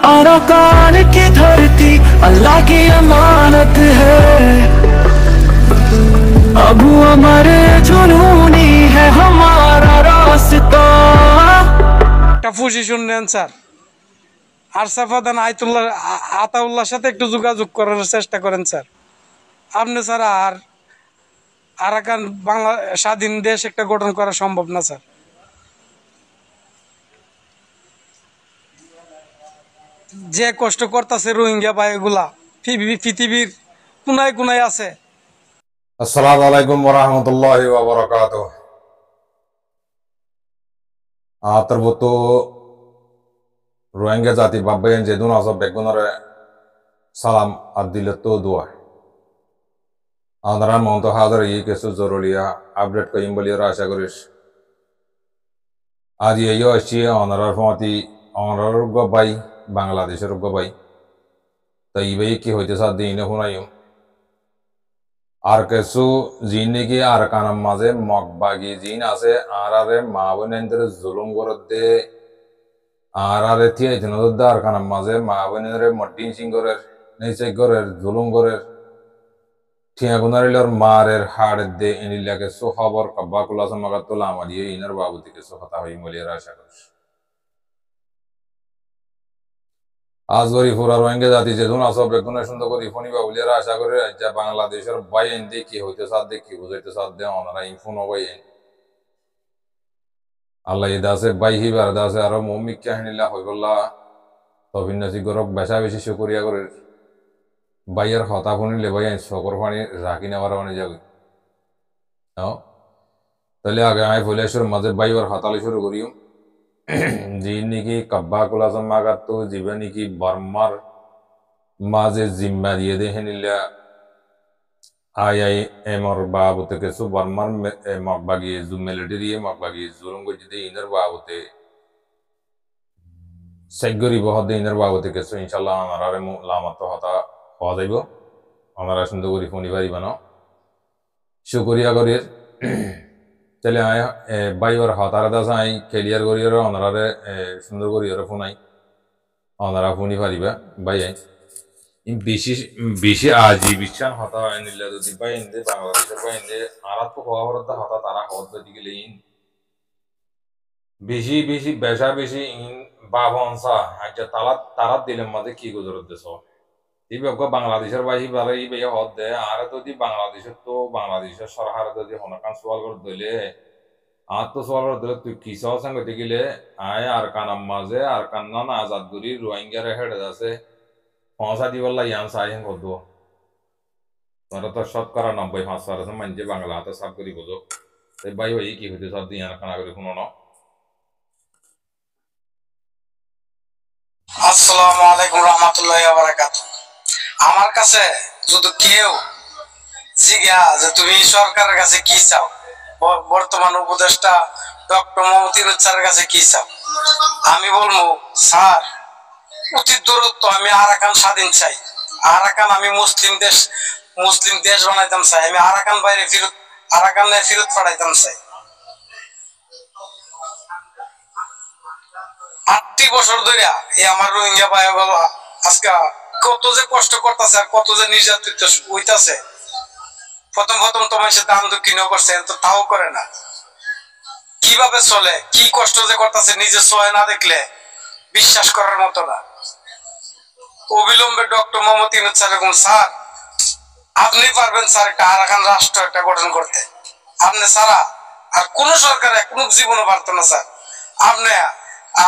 Arakan की धरती अल्लाह की अमानत है। अबू अमर जुनूनी है हमारा रास्ता। ফুসি শুনলেন স্যার, আরশাদ প্রধান আতাউল্লাহর সাথে একটু যোগাযোগ করার চেষ্টা করেন স্যার। আপনি ছাড়া আর আরাকান বাংলা স্বাধীন দেশ একটা গঠন করা সম্ভব না স্যার। যে কষ্ট করতেছে রোহিঙ্গা ভাই, এগুলা পৃথিবীর কোনায় কোনায় আছে। আসসালামু আলাইকুম ওয়া রাহমাতুল্লাহি ওয়া বারাকাতুহু। আতরবতো রোহিঙ্গা জাতি বাব্বাইন যেদুন আসব বেগুনরে সালাম আদিলতো দোয়া। আনারা মন্ত হাজার ই কিছু জরুরিয়া আপডেট কইম বলি আশা করিস। আজ ইয়ো আসছি অনারার ফমাতি অনারার গবাই বাংলাদেশের গবাই। তাই ইবাই কি হইতে সাথ দিনে শুনাইম। আর কিছু জিন নাকি আর কানার মাঝে মগবাগি জিন আছে আরে মা বোনের জুলুম করতে আরে থিয়ে আর কানার মাঝে মা বোনের মটিন সিংহরের নিচে ঘরের জুলুম ঘরের ঠিয়া গুনারিলর মারের হাড় দে ইনিলা কিছু খবর কব্বা কুলা সমাগাতুল আমাদিয়ে ইনার বাবুতি কিছু কথা হই মলিয়ার আশা করিস। আজ ওই ফুরা রোহিঙ্গা জাতি যেদুন আসব বেগুনে সুন্দর করে ফোনি বাবুলিয়ার আশা করে রাজ্যা বাংলাদেশের বাইন দিয়ে কি হইতে সাথ দিয়ে কি বুঝাইতে সাথ দিয়ে ওনারা ইনফোন বাইন আল্লাহ দাসে বাই হিবার দাসে আরো মৌমিক কাহিনীলা হইবল্লা তবিন্যাসী গরক বেশা বেশি শুকরিয়া করে বাইয়ের হতা ফোনিলে বাই শকর পানি রাখি নেওয়ার মানে যাবে তাহলে আগে আমি ফুলেশ্বর মাঝে বাইবার হতালে শুরু করিও जी निकी कब्बा कुलासम मागातो जीवनी की बर्मर माजे जिम्मा दिए दे हनिल्या IIM और बाबूते के सु बर्मर मकबागी जु मिलिट्री मकबागी जुलुम को जिदे इनर बाबूते सेगरी बहुत दे इनर बाबूते के सु इंशाल्लाह हमारे लामत तो होता हो जाइबो हमारा सुंदर फोनी बारी बनो शुक्रिया करिए चले आया बाई और हतारा दास आई क्लियर करियर अनरारे सुंदर करियर फोन आई अनरा फोनी पारिबा बाई आई इन बेशी आजी बिचान हता निल्ला तो दिबाई इंदे बांग्लादेश बाई इंदे आरात को हवा वरदा हता तारा हवत दिके लेइन बेशी बेशा बेशी इन बाबंसा अच्छा तारा दिले मजे की गुजरत देसो इबे को बांग्लादेशर बाई बारे इबे हद दे आरे तो दी बांग्लादेशर सरकार तो दी हनकान सवाल कर दले आज तो सवाल कर दले तु किसा संग दिले आय आरकान माजे आरकान ना आजाद गुरी रोहिंग्या रे हेड दासे पौसा दिवल्ला यान सायन होदो तोरा तो शतकरा 90% म्हणजे बांग्ला तो सब करी बोझो ते बाई होई की होते सब दियान खाना করে শুনো না। আসসালামু আলাইকুম রাহমাতুল্লাহি ওয়া বারাকাতুহু। আমার কাছে যদি কেউ জিজ্ঞা যে তুমি সরকারের কাছে কি চাও, বর্তমান উপদেষ্টা ডক্টর মোহাম্মদ ইউনূস স্যারের কাছে কি চাও, আমি বলবো স্যার অতি দূরত্ব আমি আরাকান স্বাধীন চাই। আরাকান আমি মুসলিম দেশ বানাইতাম চাই। আমি আরাকান বাইরে ফিরত পাঠাইতাম চাই। 8 বছর ধরে এই আমার রোহিঙ্গা ভাই বাবা আজকে কত যে কষ্ট করতেছে আর কত যে নির্যাতিত হইতাছে। প্রথম তোমার সাথে দাম দক্ষিণ করছে তো তাও করে না, কিভাবে চলে কি কষ্ট যে করতেছে নিজে চলে না দেখলে বিশ্বাস করার মতো না। অবিলম্বে ডক্টর মোহাম্মদ ইউনূস স্যার এরকম স্যার আপনি পারবেন স্যার একটা আরাকান রাষ্ট্র একটা গঠন করতে, আপনি ছাড়া আর কোন সরকার কোন জীবনও পারত না স্যার। আপনি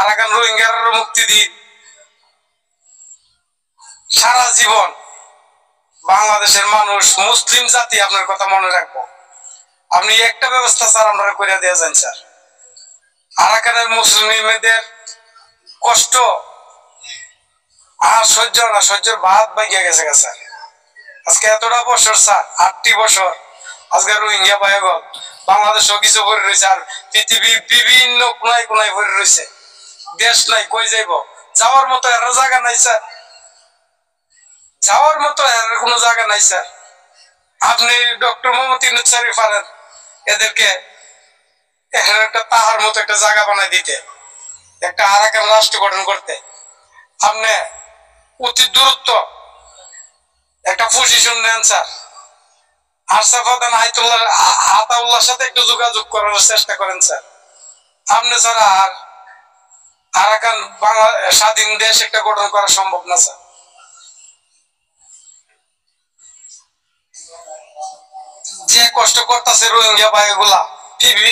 আরাকান রোহিঙ্গার মুক্তি দিন, সারা জীবন বাংলাদেশের মানুষ মুসলিম জাতি আপনার কথা মনে রাখবো। আপনি একটা ব্যবস্থা স্যার আমরা করে দিয়ে যান স্যার। আরাকানের মুসলিমদের কষ্ট আর সহ্যের বাদ বাইয়া গেছে স্যার। আজকে এতটা বছর স্যার 8টি বছর আজকে রোহিঙ্গা ভাইগল বাংলাদেশ কিছু ভরে রয়েছে আর পৃথিবীর বিভিন্ন কোনায় ভরে রয়েছে। দেশ নাই, কই যাইব? যাওয়ার মতো এর জায়গা নাই স্যার, যাওয়ার মতো এর কোনো জায়গা নাই স্যার। আপনি ডক্টর মোহাম্মদ ইউনূস স্যারই পারেন এদেরকে একটা পাহাড় মতো একটা জায়গা বানাই দিতে, একটা আরাকান রাষ্ট্র গঠন করতে। আপনি অতি দূরত্ব একটা পজিশন নেন স্যার। আশরাফ আদান আতাউল্লাহর সাথে একটু যোগাযোগ করার চেষ্টা করেন স্যার। আপনি ছাড়া আর আরাকান বাংলা স্বাধীন দেশ একটা গঠন করা সম্ভব না স্যার। যে কষ্ট করতেছে রোহিঙ্গা ভাই গুলা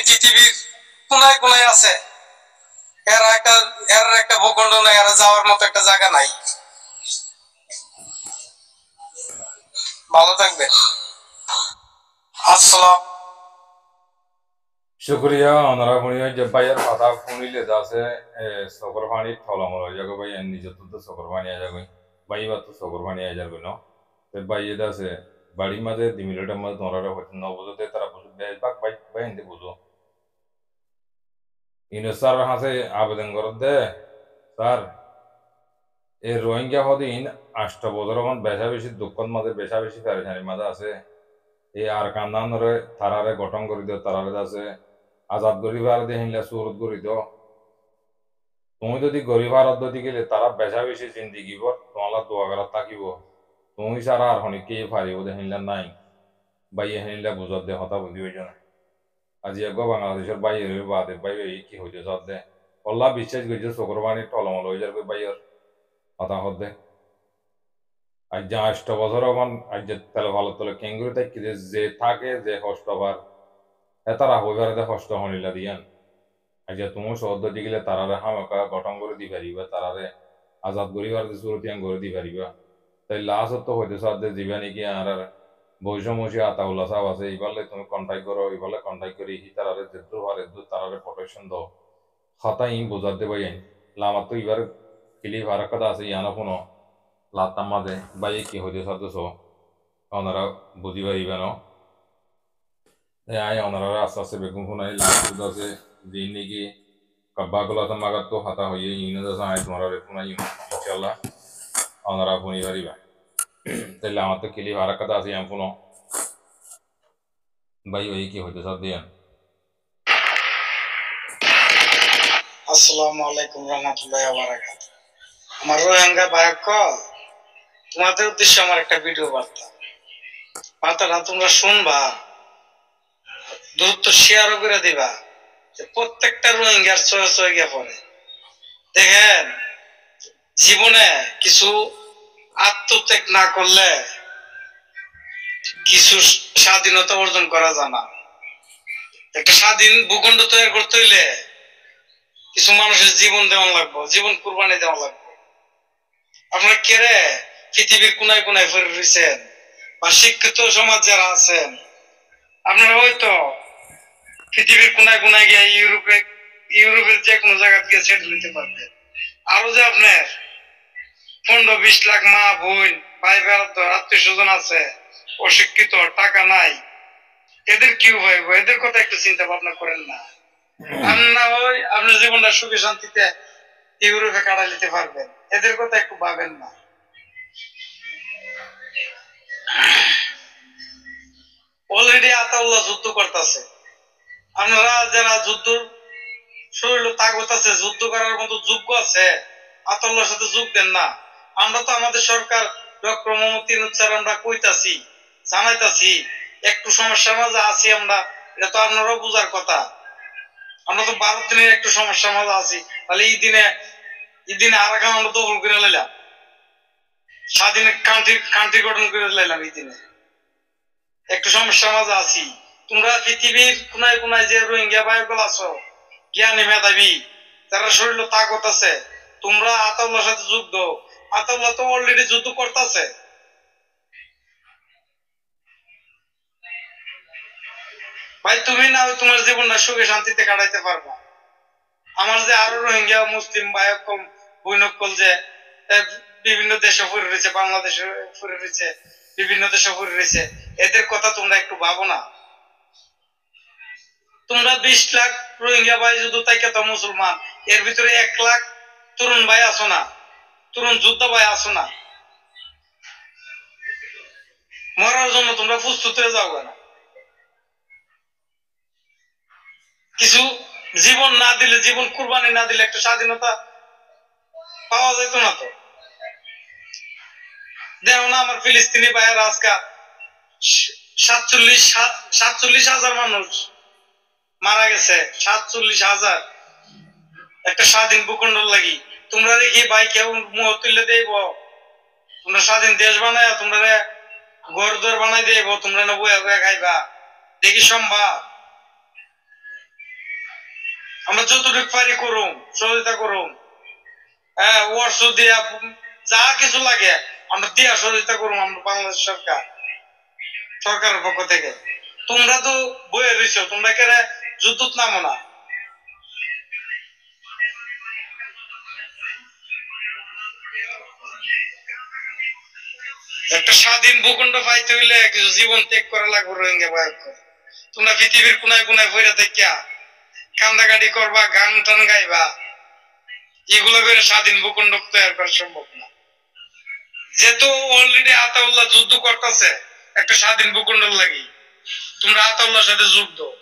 পৃথিবীর কোনায় কোনায় আছে, এর একটা ভূখণ্ড নাই, এরা যাওয়ার মতো একটা জায়গা নাই। ভালো থাকবে। আসসালাম। শুক্রিয়া ওনারা শুনিয়ে যে ভাইয়ের কথা শুনিলে আছে চকর পানি থলমল হয়ে যাবে ভাই নিজের তো চকর পানি আ যাবে ভাই বা তো চকর পানি আ যাবে ন ভাই এটা আছে বাড়ির মাঝে 2 মিনিটের মধ্যে তোমরা হয়তো 9 বজতে তারা বুঝো বেশবাক ভাই ভাই হিন্দি বুঝো ইনো স্যার হাসে আবেদন করে দে স্যার এই রোহিঙ্গা হদিন 8 বছর মান বেশা বেশি দুঃখর মাঝে বেশা বেশি পেরেশানির মাঝে আছে এই আর কান্দানরে তারারে গঠন করে দিও তারারে আছে আজাদ গরিব আর দিয়ে হিংলা সুরত করি দিও তুমি যদি গরিব আর অদ্যতি গেলে তারা বেশা বেশি জিন্দিগি তোমার দোয়া করার থাকিব তুমি সারা আর হনিকে পারিব দে হিংলা নাই বাইয়ে হিংলা বুঝত দে হতা বুঝি হইজ না আজি একগো বাংলাদেশের বাইরে বাদে বাইরে কি হইতে যত দে অল্লাহ বিশ্বাস করছে চক্রবাণী টলমল হয়ে যাবে বাইয়ের হতা হত দে আজ যে 8 বছর মান আজ যে তেল ভালো তলে কেঙ্গুরি তাই যে থাকে যে কষ্ট বার তারা হইবার দে কষ্ট হনিলা দিয়ান আজ যে তুমি সহদ্দতি গেলে তারারে হামাকা গঠন করে দি পারিবা তারারে আজাদ করিবার যে সুরতিয়ান করে দি পারিবা তাই লাস্ট তো হইতে সাথে জীবা নাকি আর বৈষমসী আতাউল্লাহ সাহেব আছে এইবারে তুমি কন্ট্যাক্ট করো এইবারে কন্ট্যাক্ট করি হি তারারে যেদুর হয় এদুর তারারে প্রোটেকশন দাও খাতা ইন বোঝার দেবাই আইন লামার তো এবার কিলি ভাড়া কথা আছে ইয়ানো কোনো লাতাম মাঝে বাই কি হইতে সাথে ওনারা বুঝি পারিবে ন আই ওনারা আস্তে আস্তে বেগুন শুনাই লাস্ট আছে দিন নাকি কাব্বাগুলা তো মাগাত তো হাতা হইয়ে ইনো দাসা আই তোমার শুনাই ইনশাআল্লাহ ওনারা শুনি পারিবা তাহলে আমার তো কিলি ভাড়া কথা আছে ইয়ান কোনো ভাই ভাই কি হইতে সাথ দিয়ান আসসালামু আলাইকুম রহমতুল্লাহি ওয়া বারাকাতুহু। আমার রোহিঙ্গা ভাইয়া কল, তোমাদের উদ্দেশ্যে আমার একটা ভিডিও বার্তাটা তোমরা শুনবা, দ্রুত শেয়ারও করে দিবা, প্রত্যেকটা রোহিঙ্গার চয়ে গিয়ে পড়ে। দেখেন, জীবনে কিছু আত্মত্যাগ না করলে কিছু স্বাধীনতা অর্জন করা যায় না। একটা স্বাধীন ভূখণ্ড তৈরি করতে হইলে কিছু মানুষের জীবন দেওয়া লাগবে, জীবন কুরবানি দেওয়া লাগবে। আপনারা কেড়ে পৃথিবীর কোনায় কোনায় ফিরে রয়েছেন বা শিক্ষিত সমাজ যারা আছেন, আপনারা হয়তো পৃথিবীর কোনায় কোনায় গিয়ে ইউরোপের যে কোনো জায়গা গিয়ে সেটেল নিতে পারবেন। আরো যে আপনার 15-20 লাখ মা বোন ভাই বেড়াতো আত্মীয় স্বজন আছে, অশিক্ষিত, টাকা নাই, এদের কি হইব? এদের কথা একটু চিন্তা ভাবনা করেন না। না হয় আপনার জীবনটা সুখে শান্তিতে ইউরোপে কাটাই নিতে পারবেন, এদের কথা একটু ভাবেন না। অলরেডি আতাউল্লাহ যুদ্ধ করতেছে, আপনারা যারা যুদ্ধ শরীর তাগত আছে, যুদ্ধ করার মতো যোগ্য আছে, আতাউল্লাহর সাথে যোগ দেন না। আমরা তো আমাদের সরকার ডক্টর মোহাম্মদ ইউনূস স্যার আমরা কইতাছি, জানাইতাছি, একটু সমস্যার মাঝে আছি আমরা, এটা তো আপনারাও বুঝার কথা। আমরা তো ভারতের একটু সমস্যার মাঝে আছি, তাহলে এই দিনে আরাকান আমরা দখল করে লাইলাম, স্বাধীন কান্ট্রি গঠন করে লাইলাম। এই দিনে একটু সমস্যার মাঝে আছি। তোমরা পৃথিবীর কোনায় কোনায় যে রোহিঙ্গা ভাইগুলো আছো, জ্ঞানী মেধাবী, যারা শরীর তাগত আছে, তোমরা আতাউল্লাহর সাথে যোগ দাও। আতাউল্লাহ তো অলরেডি যুদ্ধ করতেছে। ভাই তুমি না তোমার জীবনটা সুখে শান্তিতে কাটাইতে পারবা। আমার যে আরো রোহিঙ্গা মুসলিম ভাইকল বৈনকল যে বিভিন্ন দেশে পড়ে রয়েছে, বাংলাদেশে পড়ে রয়েছে, বিভিন্ন দেশে পড়ে রয়েছে, এদের কথা তোমরা একটু ভাবো না। তোমরা 20 লাখ রোহিঙ্গা ভাই যদি তাই তো মুসলমান, এর ভিতরে 1 লাখ তরুণ ভাই আছো না, তরুণ যোদ্ধা ভাই আছো না, মরার জন্য তোমরা প্রস্তুত হয়ে যাও না। কিছু জীবন না দিলে, জীবন কুরবানি না দিলে একটা স্বাধীনতা পাওয়া যেত না তো। দেখো না আমার ফিলিস্তিনি ভাইয়ের আজকা 47,000 মানুষ মারা গেছে, 47,000 একটা স্বাধীন ভূখণ্ডর লাগি। তোমরা দেখি ভাই কেউ মুহ তুলে দেব, তোমরা স্বাধীন দেশ বানায় তোমরা ঘর দর বানাই দেব, তোমরা না বইয়া বইয়া খাইবা, দেখি সম্ভব? আমরা যতটুকু পারি করুম, সহযোগিতা করুম। হ্যাঁ, ওয়ার্স দিয়া যা কিছু লাগে আমরা দিয়া সহযোগিতা করুম, আমরা বাংলাদেশ সরকারের পক্ষ থেকে। তোমরা তো বইয়ে রইছো, তোমরা কেন যুদ্ধ নামো না? একটা স্বাধীন ভূখণ্ড পাইতে হইলে কিছু জীবন ত্যাগ করা লাগবে রোহিঙ্গা ভাই। তোমরা পৃথিবীর কোনায় কোনায় ফইরা থাকিয়া কান্দাকাটি করবা, গান টান গাইবা, এগুলো করে স্বাধীন ভূখণ্ড তৈরি করা সম্ভব না। যেহেতু অলরেডি আতাউল্লাহ যুদ্ধ করতেছে একটা স্বাধীন ভূখণ্ডের লাগি, তোমরা আতাউল্লাহর সাথে যোগ দাও,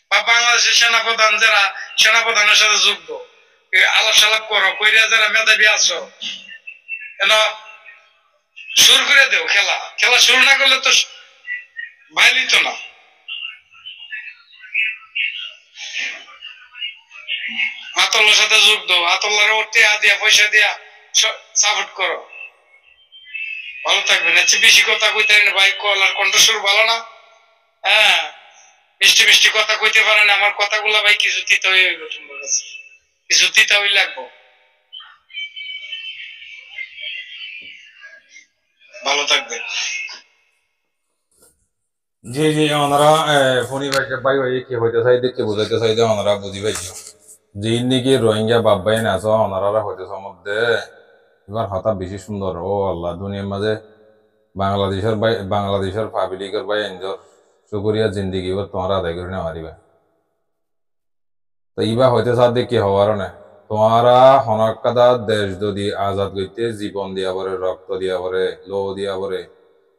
বা বাংলাদেশের সেনাপ্রধান যারা সেনাপ্রধানের সাথে যোগ দাও, আলাপ সালাপ করো, কইরা যারা মেধাবী আছো শুরু করে দেও। খেলা খেলা শুরু না করলে তো ভাইলিত না। আতাউল্লাহর সাথে যোগ দাও, আতাউল্লাহর টিয়া দিয়া পয়সা দিয়া সাপোর্ট করো, ভালো থাকবেন। বেশি কথা কইতে ভাই, কলার কণ্ঠস্বর ভালো না। হ্যাঁ, মিষ্টি মিষ্টি কথা কইতে পারেন, আমার কথাগুলা ভাই কিছু তিতা হয়ে গেল, তোমার কাছে কিছু তিতা হয়ে লাগবো। ভালো থাকবেন। জি জি, ওনারা ফোনি ভাইকে ভাই ভাই কি হইতে চাই দেখে বুঝাইতে চাই যে ওনারা বুঝি পাইছো যে নাকি রোহিঙ্গা বাব্বাই না আছো, ওনারা হইতেছে মধ্যে এবার হঠাৎ বেশি সুন্দর। ও আল্লাহ, দুনিয়ার মাঝে বাংলাদেশের পাবলিকের ভাই এনজর শুকরিয়া জিন্দিগি তোমার আদায় করে না পারিবা। তো ইবা হইতে চার দেখি হওয়ার না, তোমারা হনকাদা দেশ যদি আজাদ করতে জীবন দিয়া পরে, রক্ত দিয়া পরে, লো দিয়া পরে,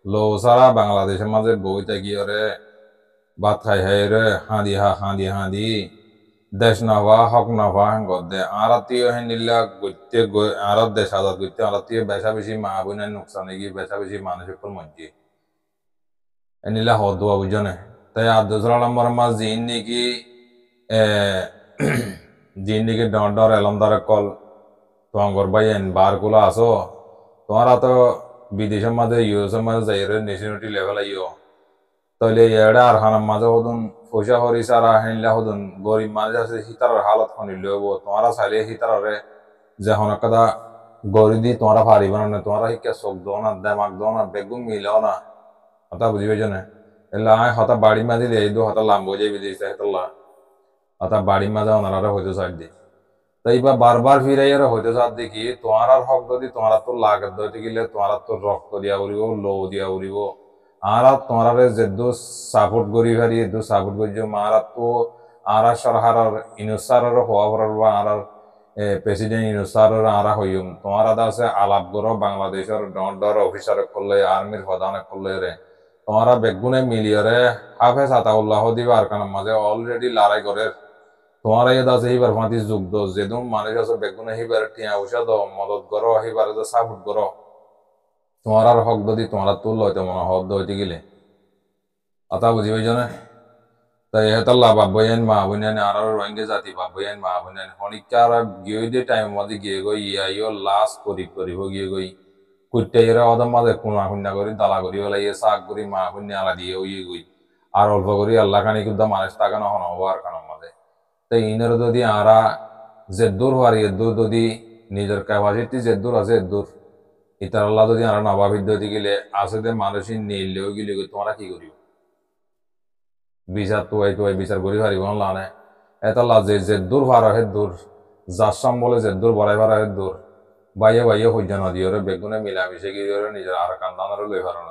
লো সারা বাংলাদেশের মাঝে বই থাকিরে ভাত খাই খাই রে হাঁদি দেশ নাভা হক নাভা গদ্দে আর হেনিল্লা গত্যে আর দেশ আজাদ করতে আর বেশা বেশি মা বোনের নোকসান গিয়ে বেশা বেশি মানুষের উপর মজ্জি এনিলা হদুয়া বুঝনে। তাই আব্দুল মাছ জিন নাকি জিন নাকি ডর এলমদারে কল তোমার ভাই এন বার গুলো আসো, তোমারা তো বিদেশের মাঝে ইউএসের মাঝে যাই নেশনালিটি লেভেল আইও, তাহলে এড়া আর হানার মাঝে হদুন পয়সা হরি সারা হেনলা হদুন গরিব মানুষ আছে হিতার হালত খনিল তোমারা চাইলে হিতারে যে হনকাদা গরি দি তোমরা পারিব না, তোমরা শিক্ষা চোখ দো না, দেমাক দো না, বেগুন মিলাও না, হতা বুঝি পাইছ না। এলা হতা বাড়ির মাঝে দিয়ে দু হতা লাম্ব যাই বিদেশ হেতলা হতা বাড়ির মাঝে ওনারা হইতে চাই দি। তাই বা বারবার ফিরাইয়ার হইতে চার দেখি তোমার হক যদি তোমার তো লাগত ধরতে গেলে তোমার তো রক্ত দিয়া উড়িব, লো দিয়া উড়িব, আর তোমার যেদু সাপোর্ট করি ভারি এদু সাপোর্ট করছো মারা তো আর সরকারের ইনুসারের হওয়া ভরার বা আর প্রেসিডেন্ট ইনুসারের আরা হইম তোমার আছে আলাপ করো বাংলাদেশের ডর অফিসার করলে, আর্মির প্রধান করলে রে তোমারা বেগুনে মিলিয়রে হাফেজ আতাউল্লাহ দিবার কারণ মাঝে অলরেডি লড়াই করে তোমার ইয়ে আছে হিবার ফাঁতি যুগ দো যেদম মানুষ আছে বেগুনে হিবার টিয়া উষা দো মদত করো, হিবার সাপোর্ট করো, তোমার আর হক যদি তোমার তুল হইতে মনে হক হইতে গেলে আতা বুঝি পাইছ না। তাই হেতাল্লা বাব্বয়ান মা বইনান আর রোহিঙ্গা জাতি বাব্বয়ান মা বইনান অনেকটা গিয়ে দিয়ে টাইম মাঝে গিয়ে গই ইয়া লাশ করিব গিয়ে গই কুট্টা এরা অদম মাঝে কোনা খুন্না করি দালা করি হলে ইয়ে শাক করি মা খুন্না আলা দিয়ে ইয়ে গই আর অল্প করি আল্লাহ খানি কিন্তু মানুষ তাকানো হন হওয়ার কারণ মাঝে। তাই ইনের যদি আরা জেদ্দুর হওয়ার এদ্দুর যদি নিজের ক্যাপাসিটি জেদ্দুর আছে এদ্দুর ইতার আল্লাহ যদি আরা নবাবিদ দিতে গেলে আসলে মানুষই নিলেও গেলে তোমরা কি করিব বিচার তো বিচার করি পারিব না এটা যে দূর ভার হে দূর যার বলে যে দূর বড়াই ভার হে দূর বাইয়ে সহ্য নদীরে বেগুনে মিলামিশে গিয়ে নিজের আর কান্দানারে লই ভারণ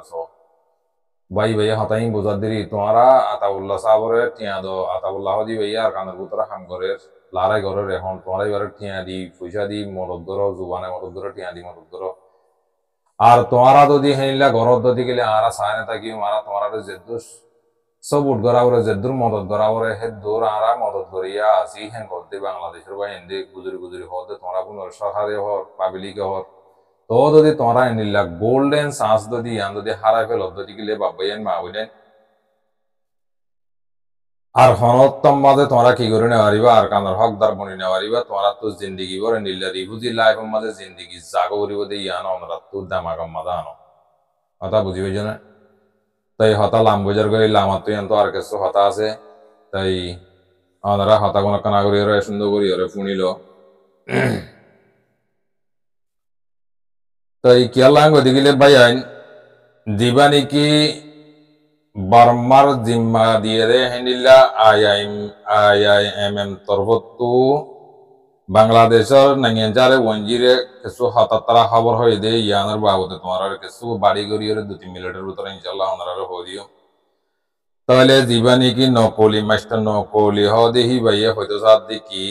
বাইয়ে হতাই বোঝার দিরি তোমারা আতাউল্লাহ সাহরে টিয়া দো আতাউল্লাহ দি বাইয়া আর কান্দার ভিতরে হাম করে লারাই ঘরের এখন তোমারা এবারে টিয়া দি পয়সা দি মদত ধরো জুবানে মদত ধরো টিয়া দি মদত ধরো আর তোমারা যদি হেনিলা ঘরত যদি গেলে আরা সায়নে থাকি মারা তোমারা যে সবুট করা ওরে যে দূর মদত করা ওরে হে দূর আরা মদত করিয়া আসি হেন করতে বাংলাদেশের বা হিন্দি গুজরি গুজরি হতে তোমরা কোনো সরকারি হর পাবলিকে হর তো যদি তোমরা নিলা গোল্ডেন চান্স যদি ইয়ান যদি হারাই ফেল যদি গিলে বাবাইন মা বলেন আর হনত্তম মাঝে তোমরা কি করে নেওয়ারিবা আর কানার হকদার বনি নেওয়ারিবা তোমরা তো জিন্দিগি করে নিলা রিভুজি লাইফ মাঝে জিন্দিগি জাগো করিব দিয়ে ইয়ানো আমরা তো দামাগম মাঝে আনো কথা বুঝি পাইছ না তাই হতা লাম বজার করে লামা তুই তো আর কিছু হতা আছে তাই আমরা হতা কোনো কানা করি ওরে সুন্দর করি ওরে ফুনিল তাই কিয়া লাং ওদিকে ভাই আইন দিবা নাকি বার্মার জিম্মা দিয়ে রে হেনিলা IIMM তরফতো বাংলাদেশের নাঙ্গিয়ারে ওয়ানজিরে কিছু হতাত্তরা খবর হয়ে দে ইয়ানের বাবদে তোমার আর কিছু বাড়ি গড়িয়ে 2-3 মিনিটের ভিতরে ইনশাল্লাহ ওনারা হইও তাহলে জীবানি কি নকলি মাস্টার নকলি হ দেখি ভাইয়া হয়তো সাথ দেখি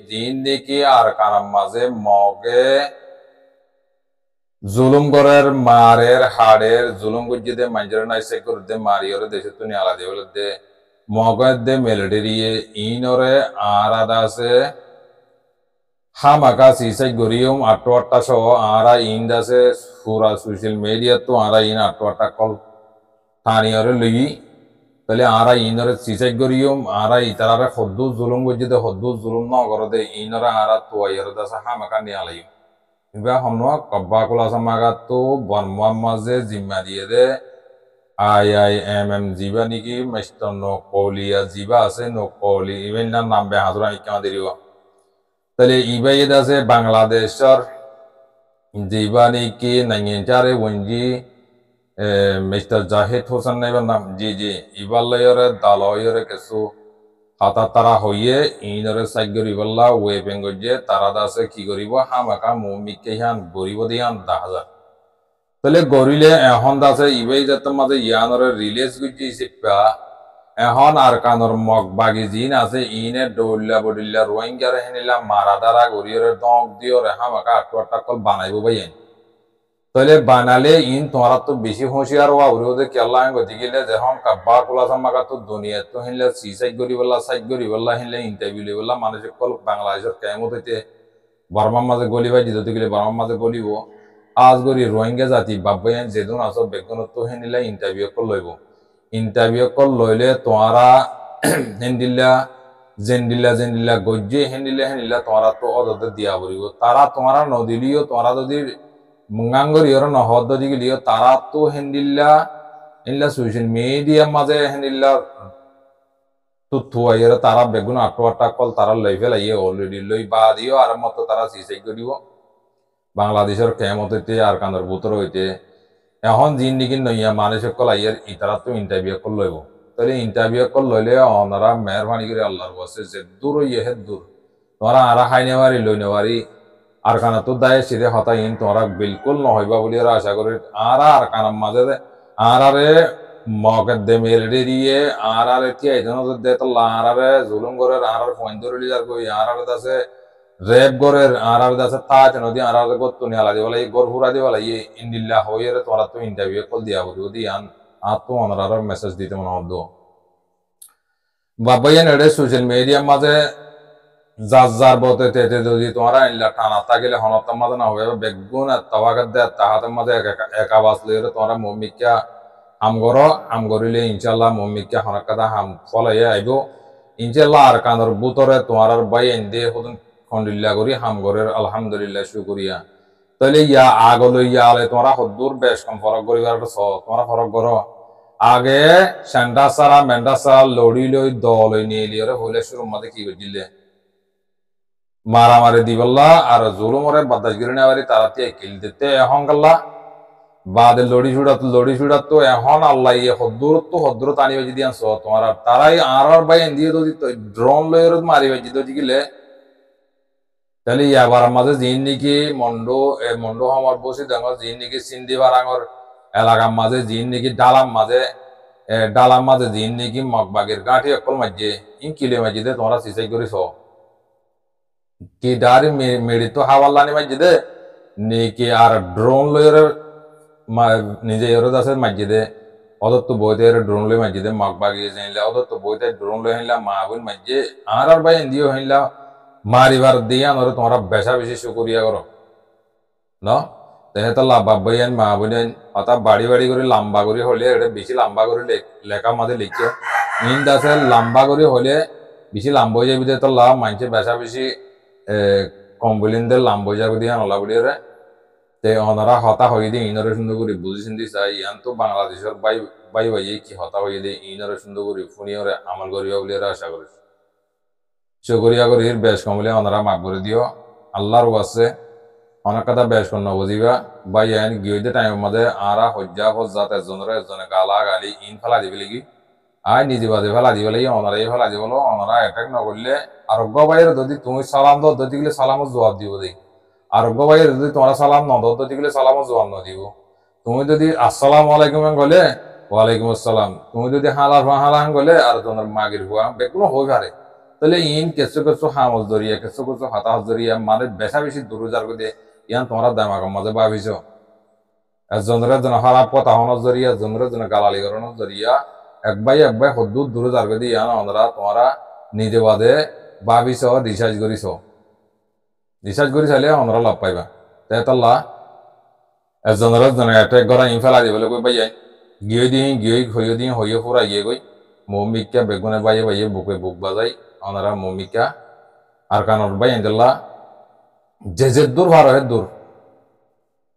দিন দেখি আর কানার মাঝে মগে জুলুম করার মারের হাড়ের জুলুম গুজিদে মাঞ্জর নাই সে করতে মারিয়রে দেশে তুনি আলাদা বলে দে মগের দে মেলেডেরিয়ে ইনরে আর আদা আছে হামাকা সিসাই গরিয়ম 8-8টা সহ আরা ইন দাসে পুরা সোশ্যাল মিডিয়া তো আরা ইন 8-8টা কল থানিয়রে লই তাহলে আরা ইনরে সিসাই গরিয়ম আরা ইতারারে হদ্দু জুলুম গুজিদে হদ্দু জুলুম ন করদে ইনরে আরা তো আইয়র দাসে হামাকা নিয়ালাই ইবা হমনো কব্বা কোলাসা মাগাতো বর্মার মাঝে জিম্মা দিয়ে দে IIMM জিবা নাকি মাস্টার নকলিয়া জিবা আছে নকলি ইভেন নাম বে হাজরা ইকা দিরিও তাহলে ইবাই আছে বাংলাদেশের জিবা নাকি নাঙ্গিয়ারে ওনজি মিস্টার জাহিদ হোসেন নাইবার নাম জি জি ইবাল্লায়রে দালয়রে কিছু হাতা তারা হইয়ে ইনরে সাইগরি বল্লা ওয়ে বেঙ্গজে তারা দাসে কি করিব হামাকা মুমিকে হান গরিব দিয়ান 10,000 তাহলে গরিলে এখন দাসে ইবাই যত মাঝে ইয়ানরে রিলিজ গুজি সিপা এখন আর কানর মগ বাগি জিন আছে ইনে ডল্লা বডিল্লা রোহিঙ্গার হেনিলা মারা দারা গরিয়রে দক দিও রে হামাকা 8-8টা কল বানাইব ভাইয়েন তাহলে বানালে ইন তোমরা তো বেশি হুঁশিয়ার হওয়া ওরে কেল্লা গতি গেলে যখন কাব্বা কোলা সামাকা তো দুনিয়া তো হিনলে সাইড গরি বল্লা হিনলে ইন্টারভিউ লি বল্লা মানুষ কল বাংলাদেশের কেমত হইতে বর্মার মাঝে গলি ভাই দিতে গেলে বর্মার মাঝে গলিব আজ গরি রোহিঙ্গা জাতি বাব্বাইন যেদিন আসো বেগুন তো হিনলে ইন্টারভিউ কল লইব ইন্টারভিউ কল লইলে তোমরা হিন্দিল্লা জেন্ডিল্লা গজ্জে হিন্দিল্লা তোমরা তো অদতে দিয়া পড়িব তারা তোমরা নদিলিও তোমরা যদি মুঙ্গাঙ্গর ইয়র নহদ দিগলিও তারা তো হেন্দিল্লা ইল্লা সোশ্যাল মিডিয়া মাঝে হেন্দিল্লা তথ্য আইয়র তারা বেগুন 8-8টা কল তারা লই ফেলাইয়ে অলরেডি লই বা দিও আর মত তারা সিসাই করিব বাংলাদেশের কেমত হইতে আর কান্দর বুতর হইতে এখন জিন নিকি নইয়া মানুষ কল আইয়ার ইতারা তো ইন্টারভিউ কল লইব তাহলে ইন্টারভিউ কল লইলে ওনারা মেহরবানি করে আল্লাহর বসে যে দূর ইয়ে দূর তোরা আরা খাই নেওয়ারি লই নেওয়ারি আর কানা তো দায় সিধে হতা ইন তোমরা বিলকুল নহইবা বলি আশা করি আর কানার মাঝে আরে মগের দে মেলে দিয়ে আর তিয়া এজন দে তো আরে জুলুম করে আর ফোন ধরে লিজার কই আর দাসে রেপ করে আর দাসে তাজ নদী আর গত নি আলা দি বলে গর হুরা দি বলে ইন্দিল্লাহ হইরে তোমরা তো ইন্টারভিউ কল দিয়া বলি ওদি আন তো ওনারা মেসেজ দিতে মনে হদ্দ বাবাইন এডে সোশ্যাল মিডিয়া মাঝে যার বতে তেতে যদি তোমরা ইল্লা টানা তাগিলে হনতার মাঝে না হবে বেগুন তাওয়াগাত দে তাহাতের মাঝে একা বাস লইরে তোমরা মমিকা হাম গরিলে ইনশাল্লাহ মমিকা হনকাদা হাম ফলাইয়ে আইব ইনশাল্লাহ আর কানর বুতরে তোমার বাই এন্দে হদন খন্ডিল্লা করি হাম গরের আলহামদুলিল্লাহ শুকরিয়া তাহলে ইয়া আগলো ইয়া আলে তোমরা হদ্দুর বেশ কম ফরক করিবার তোমরা ফরক করো আগে সেন্ডা সারা মেন্ডা সারা লড়ি লই দলই নিয়ে লিয়ে হইলে শুরুর মধ্যে কি দিলে মারামারি দিবল্লা আর জুলুমরে বাদাস গিরে নেওয়ারি তারা তে কিল দিতে এখন গাল্লা বাদে লড়ি ছুড়া তো এখন আল্লাহ ইয়ে হদ্দুর টানি বাজি দিয়ে আনছো তোমার তারাই আর বাই দিয়ে যদি ড্রোন লয়ের মারি বাজি তো গিলে তাহলে ইয়াবার মাঝে জিন নাকি মন্ডো আমার বসি ডাঙর জিন নাকি সিন্ধি বারাঙর এলাকার মাঝে জিন নাকি ডালাম মাঝে জিন নাকি মগবাগের গাঁঠি অকল মাঝে ইন কিলে মাঝি দে তোমরা সিসাই করিস কি ডারি মেড়ি তো হাওয়াল্লানি মাঝে দে নেকি আর ড্রোন লয়ের নিজে এর দাসের মাঝে দে অদত্ত বইতে ড্রোন লই মাঝে দে মাক বাগিয়ে জানিলা অদত্ত বইতে ড্রোন লই হাইলা মা বোন মাঝে আর ভাই এন্দিও হাইলা মারিবার দিয়া নরে তোমরা বেশা বেশি শুকরিয়া করো না তেহেতো লাভ বইয়েন মা বোনেন অর্থাৎ বাড়ি বাড়ি করে লম্বা করে হলে এটা বেশি লম্বা করে লেখা মাঝে লিখিও ইন দাসে লম্বা করে হলে বেশি লম্বা হয়ে যাবে তো লাভ মানছে বেশা বেশি কম্বলিনদের লম্বা হয়ে যাবে দিয়ে নলা বলি রে তে ওনারা হতা হয়ে দিয়ে ইনরে সুন্দর করে বুঝি চিন্তি চাই ইয়ান তো বাংলাদেশের বাই বাই বাই কি হতা হয়ে দিয়ে ইনরে সুন্দর করে ফুনিয়রে আমল করিবা বলে আশা করি শুকরিয়া করি বেশ কমলে ওনারা মাফ করে দিও আল্লাহর ওয়াসে অনেক কথা বেশ কর নবজিবা বাই আইন গিয়ে টাইমের মধ্যে আরা হজ্জা হজ্জাত একজনে গালা গালি ইন ফেলা দিবে লাগি আই নিজে বাদে ফেলা দিবে লাগি ওনারাই ফেলা দিব ওনারা অ্যাটাক না করলে আরোগ্য বাইরে যদি তুমি সালাম দাও যদি গেলে সালামত জবাব দিব দেই আরোগ্য বাইরে যদি তোমরা সালাম না দাও যদি গেলে সালামত জবাব না দিব তুমি যদি আসসালামু আলাইকুম গলে ওয়ালাইকুম আসসালাম তুমি যদি হালান গলে আর তোমার মাগির হুয়া বেকুনো হয়ে পারে তাহলে ইন কিছু কিছু হামজ ধরিয়া কিছু কিছু হাতাহত ধরিয়া মানে বেশা বেশি দূরজার করে ইয়ান তোমরা দামাগের মাঝে ভাবিছ একজনের জন খারাপ কথা হওয়ার জরিয়া একজনের জন গালালি করানোর জরিয়া এক ভাই হদ্দুর দূরে যার করে ইয়ান আমরা তোমরা নিজে বাদে ভাবিছ রিসার্চ করি চাইলে আমরা লাভ পাইবা তাইতাল্লাহ একজনের জন অ্যাটাক করা ইনফেলা দিবলে কই ভাই গিয়ে হইয়ে ফুরা গিয়ে গই মৌমিকা বেগুনে বাইয়ে বাইয়ে বুকে বুক বাজাই ওনারা মৌমিকা আর কানর ভাই আইন্দুল্লাহ যে দূর ভার হে দূর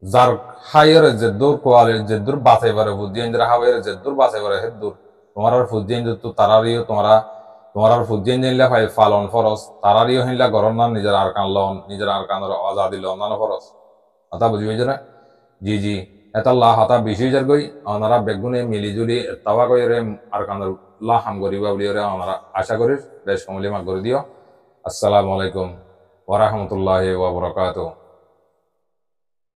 যার হাইয়ের যে দূর কোয়ালের যে দূর বাঁচাই পারে বুদ্ধি ইন্দ্রা হাওয়ের যে দূর বাঁচাই পারে হে দূর তোমার ফুজি ইন্দ্র তো তারারিও তোমার ফুজি ইন্দ্রা ফাই ফালন ফরস তারারিও হিনলা গরম না নিজের আর কান লন নিজের আর কানের আজাদি লন না ফরস কথা বুঝি হয়েছে না জি এতাল্লাহ হাতা বেশি যার গই ওনারা বেগুনে মিলিজুলি তাওয়া করে আর কানের লা হাম করিবা বলি ওনারা আশা করি বেশ কমলি মাগ করে দিও আসসালামু আলাইকুম ওয়া রাহমাতুল্লাহি ওয়া বারাকাতুহু